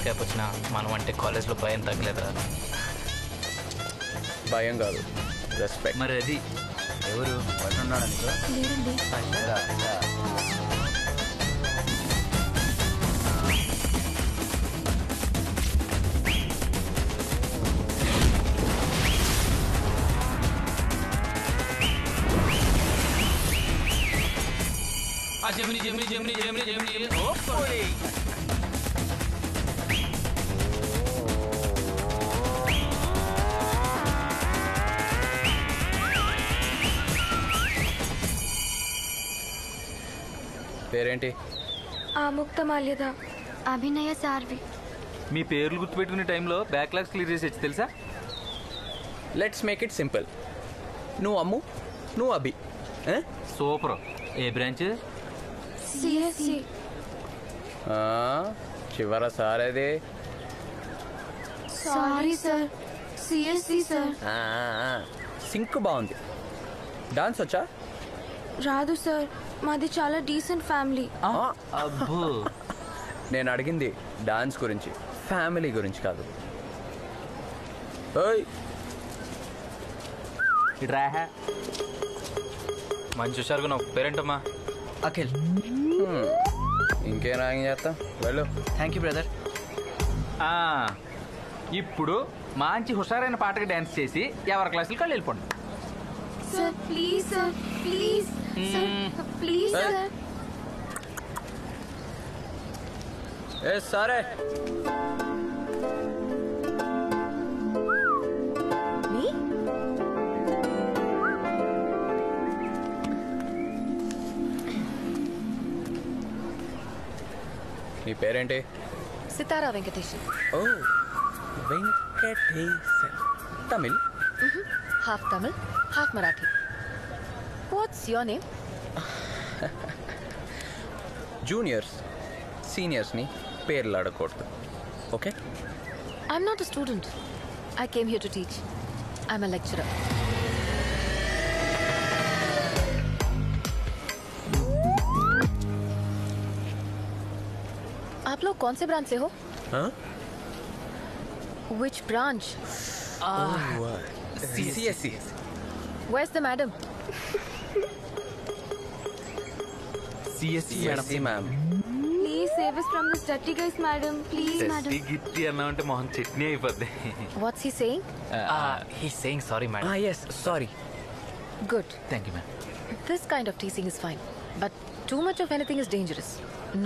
Handicap వచ్చినా మనం అంటే కాలేజ్లో భయం తగ్గలేదురా. భయం కాదు, రెస్పెక్ట్. మరి అది ఎవరు పట్టున్నాడా నీకు? జమిని జమిని జమిని జమిని జమిని. పేరేంటి? ఆముక్త మాల్యద. అభినయ సార్వి. మీ పేర్లు గుర్తుపెట్టుకునే టైంలో బ్యాక్లాగ్స్ క్లియర్ చేసేచ్చు తెలుసా? Let's make it simple. నువ్వు అమ్ము, నువ్వు అభి. సూపర్. ఏ బ్రాంచ్? సిఎస్సి. చివర సారేది? Sorry sir, CSC sir. సింక్ బాగుంది. డాన్స్ వచ్చా? రాదు సార్, మాది చాలా డీసెంట్ ఫ్యామిలీ. అబ్బో. నేను అడిగింది డాన్స్ గురించి, ఫ్యామిలీ గురించి కాదు. ఓయ్ ఇట్రా. మంచి హుషారుగా నా పేరేంటమ్మా? అఖిల్. ఇంకేం రాయం చేస్తా, వెళ్ళు. Thank you brother. ఇప్పుడు మంచి హుషారైన పాటకి డాన్స్ చేసి ఎవరి క్లాసులకి వాళ్ళు వెళ్ళిపోండి. Sir please sir, please sir, please sir. ఏ సారే. నీ పేరేంటి? Sitara Venkatesan. Oh Venkatesan. Tamil? Half Tamil, half Marathi. What's your name? Juniors సీనియర్స్ని పేర్లు అడగకూడదు, okay? I'm not a student. I came here to teach. I'm a lecturer. आप लोग कौन से ब्रांच से हो? Which branch? CSE. Where's the madam? CSE ma'am. Please save us from this dirty guys, madam. Please, madam. గిట్టి అన్నామంటే మొహం చట్నీ అయిపోద్ది. What's he saying? He's saying sorry, madam. Yes, sorry. Good. Thank you ma'am. This kind of teasing is fine, but too much of anything is dangerous.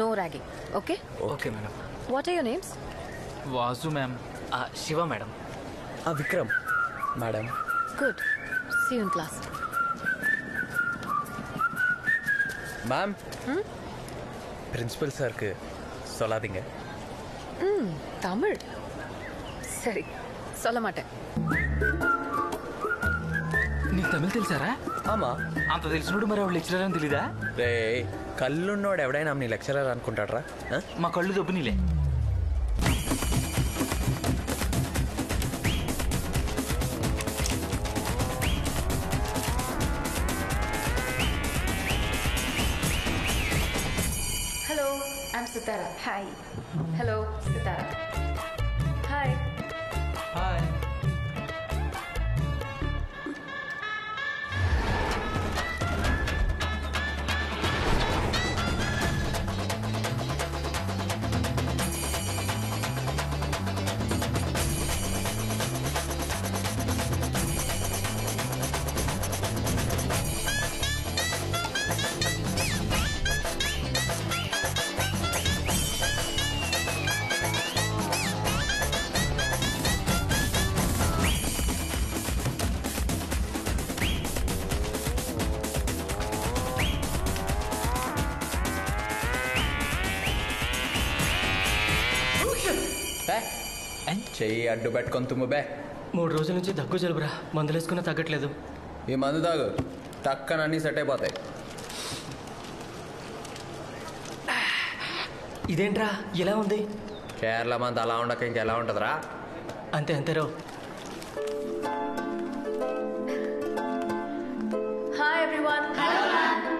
No ragging, okay? Okay madam. What are your names? Vasu ma'am. Shiva madam. Vikram madam. Good. See you in class. Ma'am, principal சாருக்கு சொல்லாதீங்க. தமிழ் சரி, சொல்ல மாட்டேன். నీకు తమిళ్ తెలుసారా? ఆమా. అంత తెలిసినోడు మరి ఆవిడ lecturer అని తెలీదా? రే, కళ్ళున్నోడు ఎవడైనా నీ లెక్చరర్ అనుకుంటాడ్రా? మా కళ్ళు దొబ్బునిలే. Hello, I'm Sitara. Hi. Hello, Sitara. Hi. Hi. చెయ్యి అడ్డు పెట్టుకొని తుమ్ము బే. 3 రోజుల నుంచి దగ్గు జలుబురా, మందులు వేసుకున్నా తగ్గట్లేదు. ఈ మందు తాగు, టక్కన అన్నీ సెట్ అయిపోతాయి. ఇదేంట్రా ఇలా ఉంది? కేరళ మంది అలా ఉండక ఇంకెలా ఉంటుందిరా? అంతే అంతేరో. Hi everyone. Hello.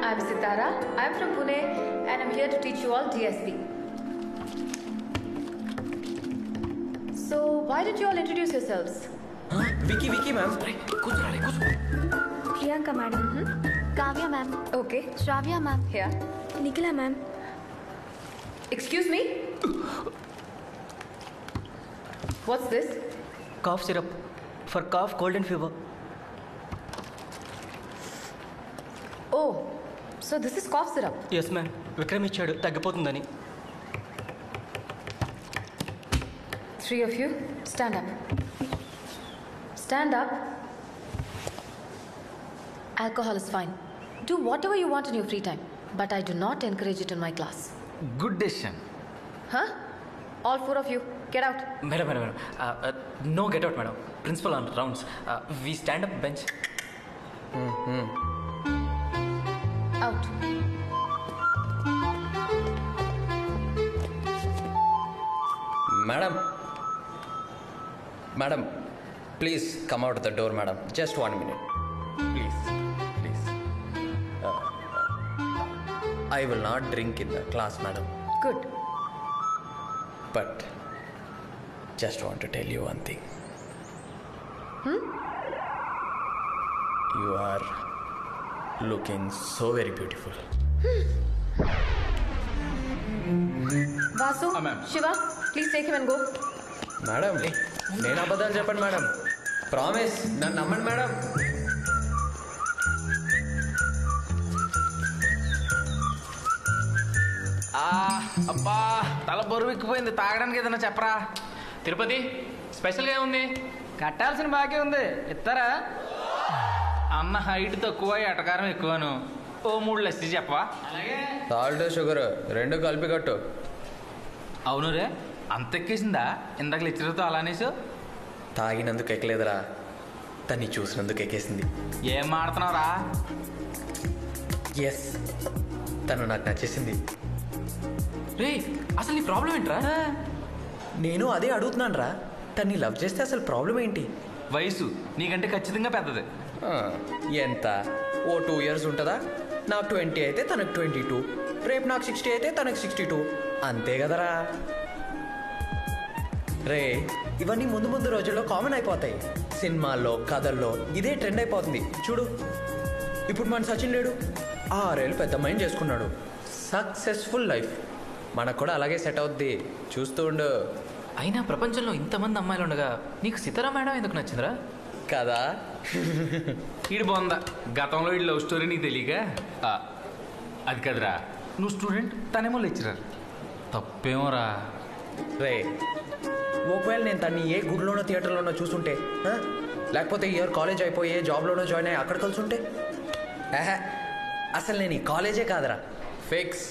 I'm Sitara. I'm from Pune and I'm here to teach you all DSP. don't you all introduce yourselves? Vicky Vicky ma'am. కూర్చోరాలి కూర్చో. Priyanka madam, Kavya ma'am, Okay. Shravya ma'am, Here. Nikhila ma'am. Excuse me? What's this? Cough syrup for cough cold and fever. Oh, so this is cough syrup. Yes ma'am, Vikram ఇచ్చాడు తగ్గిపోతుందని. 3 of you, stand up. Stand up. Alcohol is fine. Do whatever you want in your free time, but I do not encourage it in my class. Good decision. Huh? All 4 of you, get out. Madam madam madam no get out madam. Principal on rounds. We stand up bench. Out. Madam madam please come out the door madam. Just 1 minute please please. I will not drink in the class madam. Good. But just want to tell you one thing. You are looking so very beautiful. Vasu, ma'am. Shiva, please take him and go. Madam నేను అబద్ధాలు చెప్పండి madam. Promise నన్ను నమ్మండి madam. అబ్బా తల బరువు ఎక్కిపోయింది. తాగడానికి ఏదైనా చెప్పరా. తిరుపతి స్పెషల్గా ఉంది. కట్టాల్సిన బాకీ ఉంది, ఇస్తారా? అన్న హైట్ తక్కువ, ఎటకారం ఎక్కువను. ఓ 3 లస్సీ చెప్పవా? సాల్ట్ షుగర్ 2 కలిపి కట్టు. అవును రే, అంత ఎక్కేసిందా? ఇందాక లెక్చరర్తో అలానేసు. తాగినందుకు ఎక్కలేదురా, తన్ని చూసినందుకు ఎక్కేసింది. ఏం మాడుతున్నావురా? ఎస్, తను నాకు నచ్చేసింది. రే అసలు నీ ప్రాబ్లం ఏంట్రా? నేను అదే అడుగుతున్నాను రా, తన్ని లవ్ చేస్తే అసలు ప్రాబ్లం ఏంటి? వయసు నీకంటే ఖచ్చితంగా పెద్దది. ఆ, ఎంత? ఓ 2 years ఉంటుందా? నాకు 20 అయితే తనకు 22, రేపు నాకు 60 అయితే తనకు 62, అంతే కదరా. రే ఇవన్నీ ముందు ముందు రోజుల్లో కామన్ అయిపోతాయి. సినిమాల్లో కథల్లో ఇదే ట్రెండ్ అయిపోతుంది. చూడు ఇప్పుడు మన సచిన్ లేడు, 6 ఏళ్ళు పెద్ద మైండ్ చేసుకున్నాడు, సక్సెస్ఫుల్ లైఫ్. మనకు కూడా అలాగే సెట్ అవుద్ది, చూస్తూ ఉండు. అయినా ప్రపంచంలో ఇంతమంది అమ్మాయిలు ఉండగా నీకు సీతారా మేడం ఎందుకు నచ్చిందిరా? కదా. ఈడు బాగుందా? గతంలో ఈ లవ్ స్టోరీ నీకు తెలియక అది కదరా, నువ్వు స్టూడెంట్, తనేమో లెక్చరర్. తప్పేమోరా. రే ఒకవేళ నేను తన్ని ఏ గుడిలోనో థియేటర్లోనో చూసుంటే, లేకపోతే ఇయర్ కాలేజ్ అయిపోయి ఏ జాబ్లోనో జాయిన్ అయ్యి అక్కడ కలిసి ఉంటే, అసలు నేను ఈ కాలేజే కాదురా, ఫిక్స్.